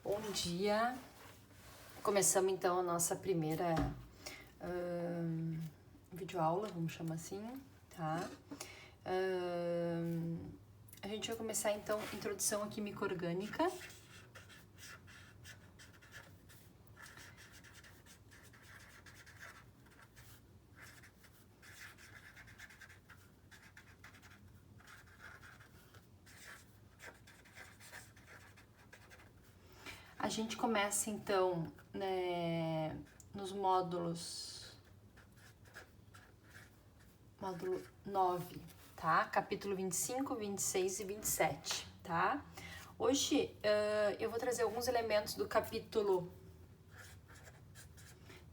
Bom dia, começamos então a nossa primeira videoaula, vamos chamar assim, tá? A gente vai começar então a introdução à química orgânica. A gente começa então nos módulo 9, tá? Capítulo 25, 26 e 27, tá? Hoje eu vou trazer alguns elementos do capítulo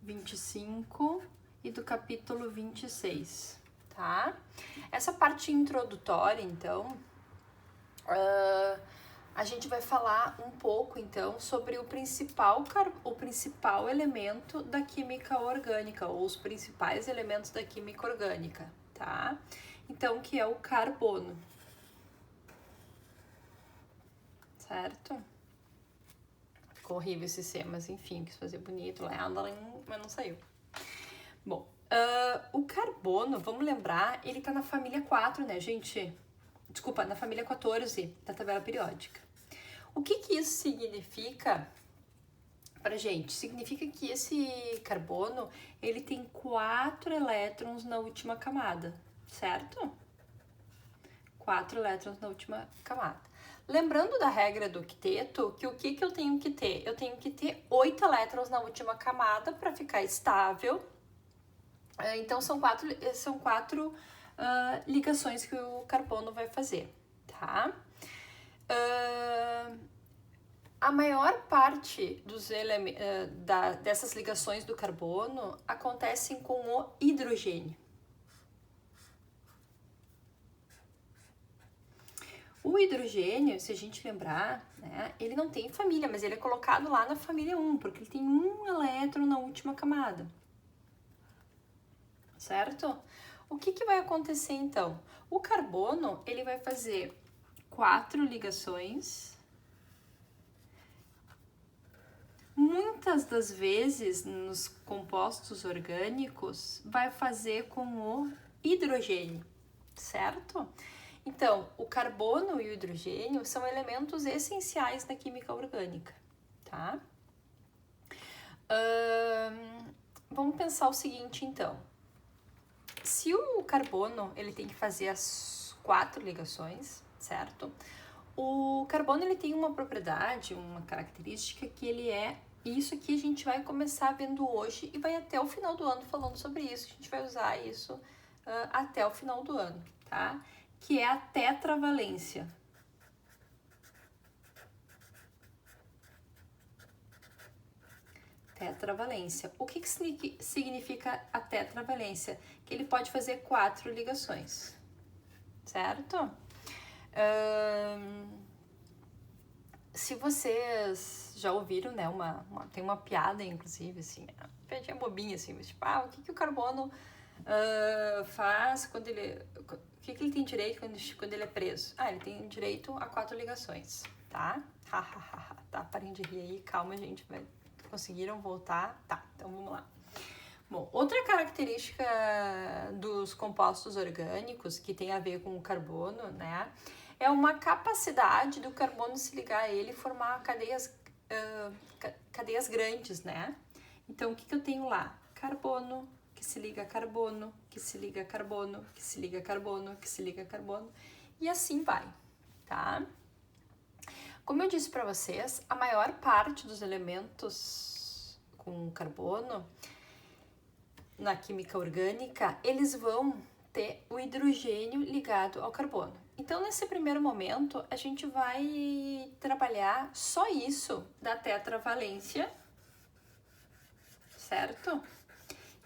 25 e do capítulo 26, tá? Essa parte introdutória, então, a gente vai falar um pouco, então, sobre o principal elemento da química orgânica, ou os principais elementos da química orgânica, tá? Então, que é o carbono, certo? Ficou horrível esse C, mas enfim, quis fazer bonito, mas não saiu. Bom, o carbono, vamos lembrar, ele tá na família 4, né, gente? Desculpa, na família 14 da tabela periódica. O que isso significa pra gente? Significa que esse carbono, ele tem 4 elétrons na última camada, certo? 4 elétrons na última camada. Lembrando da regra do octeto, que o que eu tenho que ter? Eu tenho que ter 8 elétrons na última camada para ficar estável. Então, são quatro ligações que o carbono vai fazer, tá? A maior parte dessas ligações do carbono acontecem com o hidrogênio. O hidrogênio, se a gente lembrar, né, ele não tem família, mas ele é colocado lá na família 1, porque ele tem um elétron na última camada. Certo? O que vai acontecer então? O carbono, ele vai fazer 4 ligações. Muitas das vezes, nos compostos orgânicos, vai fazer com o hidrogênio, certo? Então, o carbono e o hidrogênio são elementos essenciais na química orgânica, tá? Vamos pensar o seguinte, então. Se o carbono, ele tem que fazer as 4 ligações, certo? O carbono, ele tem uma propriedade, uma característica que ele é isso aqui a gente vai começar vendo hoje e vai até o final do ano falando sobre isso. A gente vai usar isso até o final do ano, tá? Que é a tetravalência. Tetravalência. O que significa a tetravalência? Que ele pode fazer 4 ligações, certo? Se vocês já ouviram, né, tem uma piada, inclusive, assim, uma piadinha bobinha, assim, mas tipo, o que o carbono faz quando ele... O que ele tem direito quando ele é preso? Ele tem direito a 4 ligações, tá? Tá, parem de rir aí, calma, gente, conseguiram voltar? Tá, então vamos lá. Bom, outra característica dos compostos orgânicos que tem a ver com o carbono, né, é uma capacidade do carbono se ligar a ele e formar cadeias grandes, né? Então, o que eu tenho lá? Carbono, que se liga a carbono, que se liga a carbono, que se liga a carbono, que se liga a carbono, e assim vai, tá? Como eu disse para vocês, a maior parte dos elementos com carbono na química orgânica, eles vão ter o hidrogênio ligado ao carbono. Então, nesse primeiro momento, a gente vai trabalhar só isso da tetravalência, certo?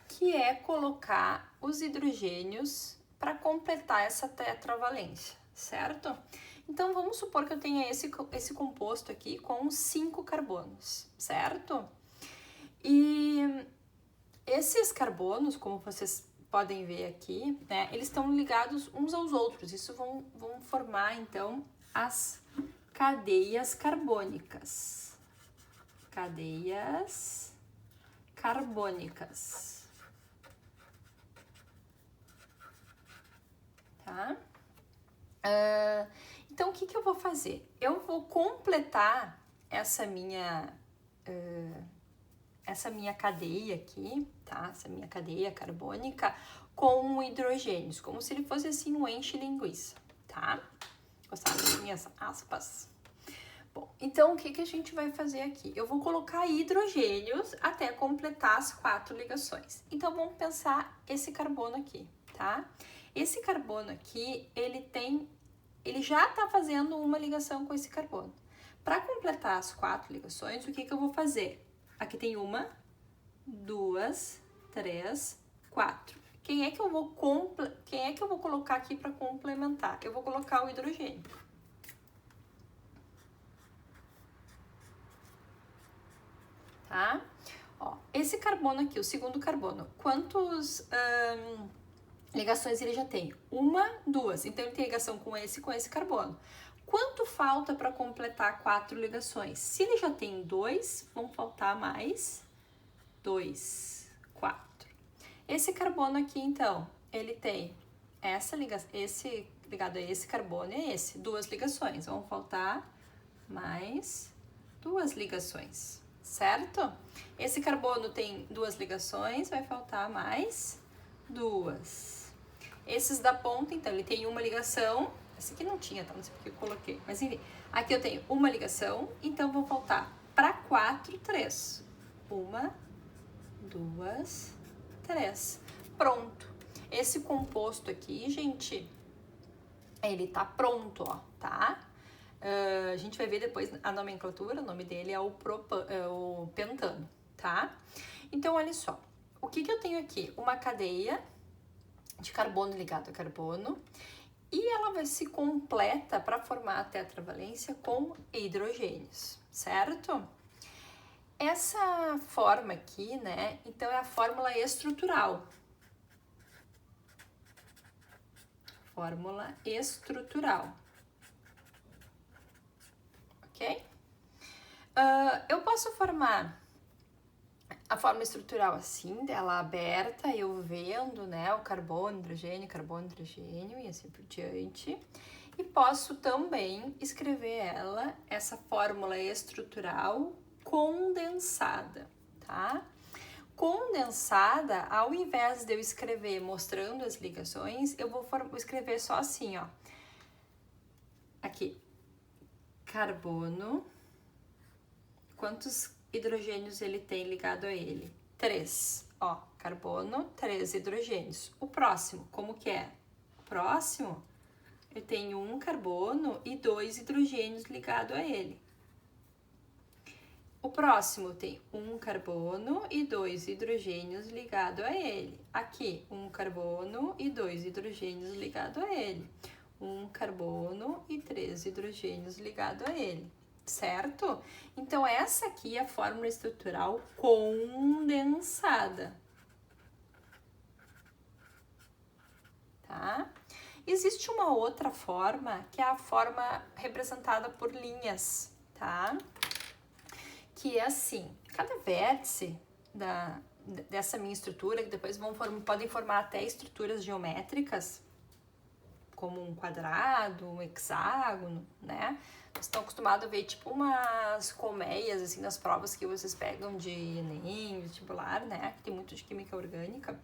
Que é colocar os hidrogênios para completar essa tetravalência, certo? Então, vamos supor que eu tenha esse composto aqui com 5 carbonos, certo? E esses carbonos, como vocês podem ver aqui, né, eles estão ligados uns aos outros. Isso vão formar, então, as cadeias carbônicas. cadeias carbônicas. Tá? Então, o que eu vou fazer? Eu vou completar essa minha cadeia aqui, tá? Essa minha cadeia carbônica com hidrogênios, como se ele fosse assim um enche-linguiça, tá? Gostaram das minhas aspas? Bom, então o que a gente vai fazer aqui? Eu vou colocar hidrogênios até completar as 4 ligações. Então vamos pensar esse carbono aqui, tá? Esse carbono aqui, ele já está fazendo uma ligação com esse carbono. Para completar as 4 ligações, o que eu vou fazer? Aqui tem 1, 2, 3, 4. Quem é que eu vou colocar aqui para complementar? Eu vou colocar o hidrogênio. Tá? Ó, esse carbono aqui, o segundo carbono, quantas ligações ele já tem? 1, 2. Então, ele tem ligação com esse carbono. Quanto falta para completar 4 ligações? Se ele já tem 2, vão faltar mais 2, 4. Esse carbono aqui, então, ele tem esse ligado a esse carbono e esse, 2 ligações. Vão faltar mais 2 ligações, certo? Esse carbono tem 2 ligações, vai faltar mais 2. Esses da ponta, então, ele tem uma ligação. Esse aqui não tinha, tá? Não sei porque eu coloquei. Mas enfim, aqui eu tenho uma ligação, então vão faltar para 4, 3. 1, 2, 3. Pronto. Esse composto aqui, gente, ele tá pronto, ó, tá? A gente vai ver depois a nomenclatura, o nome dele é o pentano, tá? Então, olha só. O que eu tenho aqui? Uma cadeia de carbono ligado a carbono. E ela vai se completa para formar a tetravalência com hidrogênios, certo? Essa forma aqui, né, então é a fórmula estrutural. Fórmula estrutural. Ok? Eu posso formar a forma estrutural assim, dela aberta, eu vendo, né, o carbono, hidrogênio e assim por diante. E posso também escrever essa fórmula estrutural condensada, tá? Condensada, ao invés de eu escrever mostrando as ligações, eu vou escrever só assim, ó. Aqui, carbono, quantos hidrogênios ele tem ligado a ele? 3, ó, carbono, 3 hidrogênios. O próximo, como que é? O próximo, eu tenho 1 carbono e 2 hidrogênios ligado a ele. O próximo tem 1 carbono e 2 hidrogênios ligado a ele. Aqui, 1 carbono e 2 hidrogênios ligado a ele. 1 carbono e 3 hidrogênios ligado a ele. Certo? Então, essa aqui é a fórmula estrutural condensada. Tá? Existe uma outra forma, que é a forma representada por linhas, tá? Que é assim, cada vértice dessa minha estrutura, que depois podem formar até estruturas geométricas, como um quadrado, um hexágono, né? Vocês estão acostumados a ver tipo umas colmeias, assim, nas provas que vocês pegam de Enem, vestibular, né? Que tem muito de química orgânica.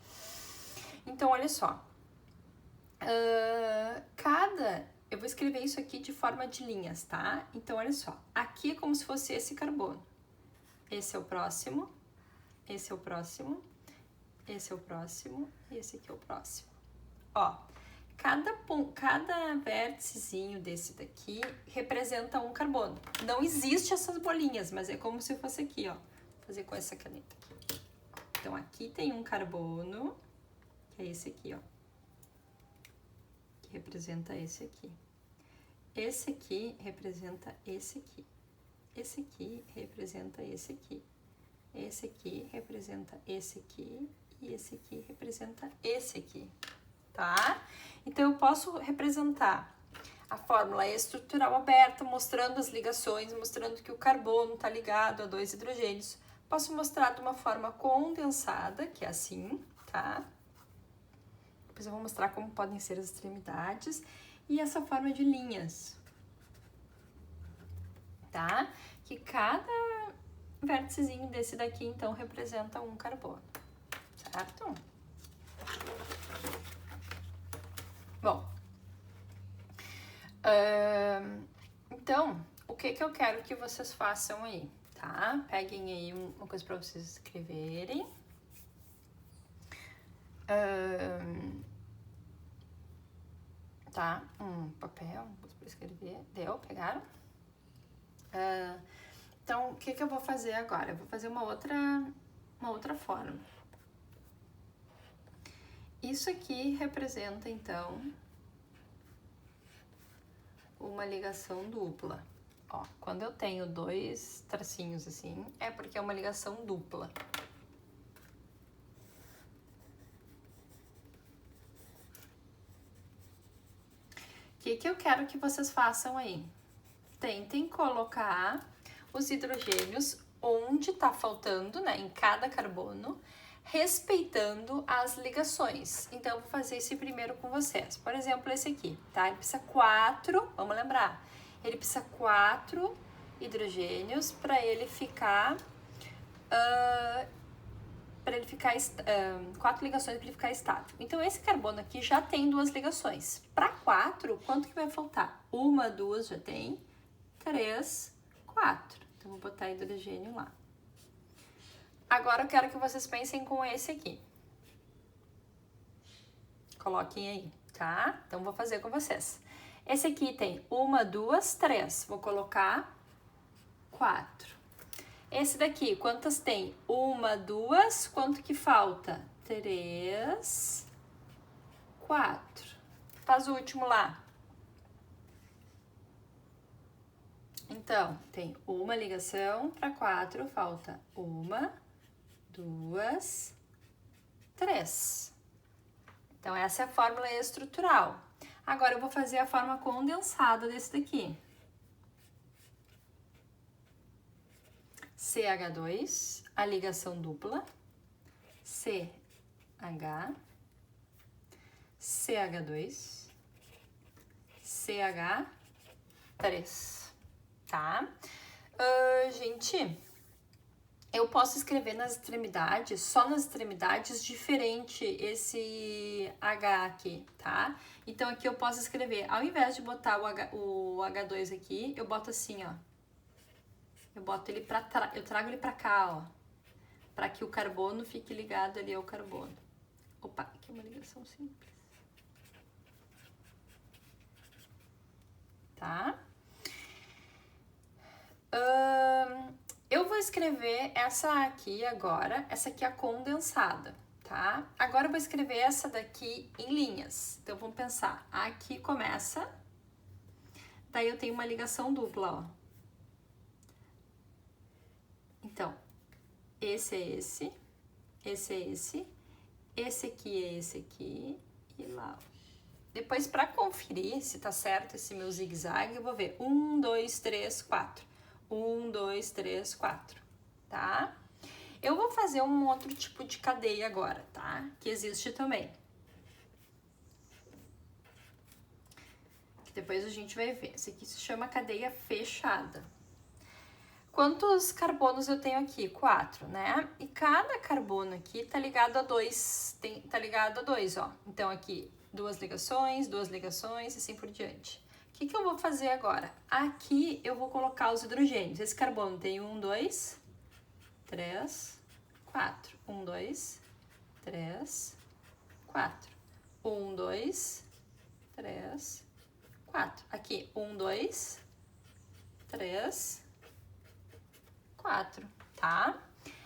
Então, olha só. Eu vou escrever isso aqui de forma de linhas, tá? Então, olha só. Aqui é como se fosse esse carbono. Esse é o próximo, esse é o próximo, esse é o próximo e esse aqui é o próximo. Ó, cada vérticezinho desse daqui representa um carbono. Não existe essas bolinhas, mas é como se fosse aqui, ó. Vou fazer com essa caneta aqui. Então, aqui tem um carbono, que é esse aqui, ó. Que representa esse aqui. Esse aqui representa esse aqui. Esse aqui representa esse aqui. Esse aqui representa esse aqui. E esse aqui representa esse aqui. Tá? Então, eu posso representar A fórmula é estrutural aberta, mostrando as ligações, mostrando que o carbono está ligado a 2 hidrogênios. Posso mostrar de uma forma condensada, que é assim, tá? Depois eu vou mostrar como podem ser as extremidades. E essa forma de linhas, tá? Que cada vérticezinho desse daqui, então, representa um carbono, certo? Bom, então, o que eu quero que vocês façam aí, tá? Peguem aí uma coisa para vocês escreverem. Tá? Um papel para escrever. Deu? Pegaram? Então, o que eu vou fazer agora? Eu vou fazer uma outra forma. Isso aqui representa, então, uma ligação dupla. Ó, quando eu tenho 2 tracinhos assim, é porque é uma ligação dupla. O que eu quero que vocês façam aí? Tentem colocar os hidrogênios onde tá faltando, né, em cada carbono, respeitando as ligações. Então, eu vou fazer esse primeiro com vocês. Por exemplo, esse aqui, tá? Ele precisa 4, vamos lembrar, ele precisa 4 hidrogênios para ele ficar... 4 ligações para ele ficar estável. Então, esse carbono aqui já tem 2 ligações. Para 4, quanto que vai faltar? 1, 2 já tem, 3, 4. Então, vou botar hidrogênio lá. Agora, eu quero que vocês pensem com esse aqui. Coloquem aí, tá? Então, vou fazer com vocês. Esse aqui tem 1, 2, 3. Vou colocar 4. Esse daqui, quantas tem? 1, 2, quanto que falta? 3, 4. Faz o último lá. Então, tem uma ligação para 4, falta 1, 2, 3. Então, essa é a fórmula estrutural. Agora, eu vou fazer a forma condensada desse daqui. CH2, a ligação dupla, CH, CH2, CH3, tá? Gente, eu posso escrever nas extremidades, só nas extremidades, diferente esse H aqui, tá? Então, aqui eu posso escrever, ao invés de botar o H2 aqui, eu boto assim, ó. Eu boto ele eu trago ele pra cá, ó. Pra que o carbono fique ligado ali ao carbono. Opa, aqui é uma ligação simples. Tá? Eu vou escrever essa aqui agora. Essa aqui é a condensada, tá? Agora eu vou escrever essa daqui em linhas. Então, vamos pensar. Aqui começa. Daí eu tenho uma ligação dupla, ó. Então, esse é esse é esse aqui é esse aqui e lá. Depois, para conferir se tá certo esse meu zigue-zague, eu vou ver 1, 2, 3, 4. 1, 2, 3, 4, tá? Eu vou fazer um outro tipo de cadeia agora, tá? Que existe também. Que depois a gente vai ver. Esse aqui se chama cadeia fechada. Quantos carbonos eu tenho aqui? 4, né? E cada carbono aqui tá ligado a 2, tá ligado a 2, ó. Então, aqui, 2 ligações, e assim por diante. O que eu vou fazer agora? Aqui eu vou colocar os hidrogênios. Esse carbono tem 1, 2, 3, 4. 1, 2, 3, 4. 1, 2, 3, 4. Aqui, 1, 2, 3, 4, tá?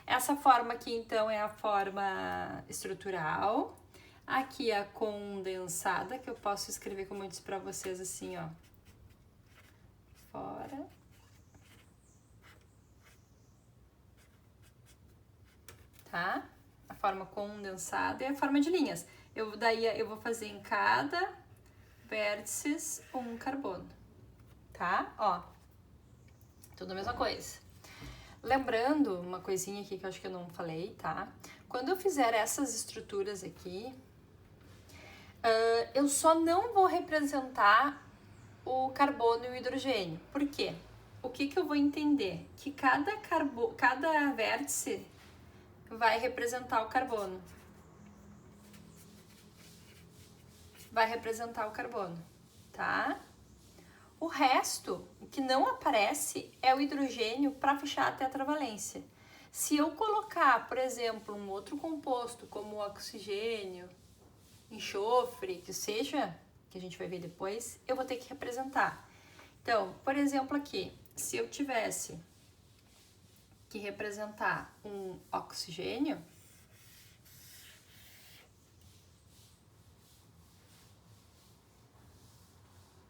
Essa forma aqui, então, é a forma estrutural. Aqui a condensada, que eu posso escrever, como eu disse pra vocês, assim, ó. Fora. Tá? A forma condensada e a forma de linhas. Daí eu vou fazer em cada vértices, um carbono, tá? Ó, tudo a mesma coisa. Lembrando uma coisinha aqui que eu acho que eu não falei, tá? Quando eu fizer essas estruturas aqui, eu só não vou representar o carbono e o hidrogênio. Por quê? O que eu vou entender? Que cada vértice vai representar o carbono. Vai representar o carbono, tá? O resto, o que não aparece, é o hidrogênio para fechar a tetravalência. Se eu colocar, por exemplo, um outro composto, como o oxigênio, enxofre, que seja, que a gente vai ver depois, eu vou ter que representar. Então, por exemplo aqui, se eu tivesse que representar um oxigênio,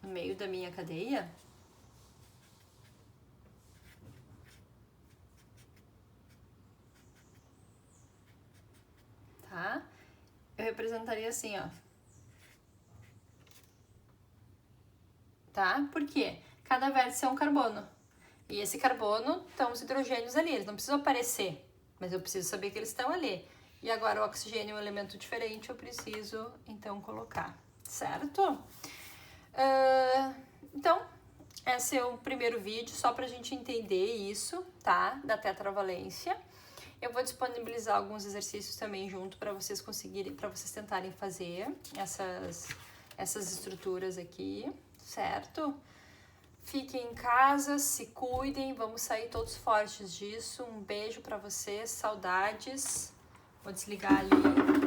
no meio da minha cadeia, tá? Eu representaria assim, ó. Tá? Por quê? Cada vértice é um carbono. E esse carbono estão os hidrogênios ali, eles não precisam aparecer, mas eu preciso saber que eles estão ali. E agora o oxigênio é um elemento diferente, eu preciso então colocar, certo? Então, esse é o primeiro vídeo, só pra gente entender isso, tá? Da tetravalência. Eu vou disponibilizar alguns exercícios também junto para vocês conseguirem, para vocês tentarem fazer essas estruturas aqui, certo? Fiquem em casa, se cuidem, vamos sair todos fortes disso. Um beijo para vocês, saudades. Vou desligar ali.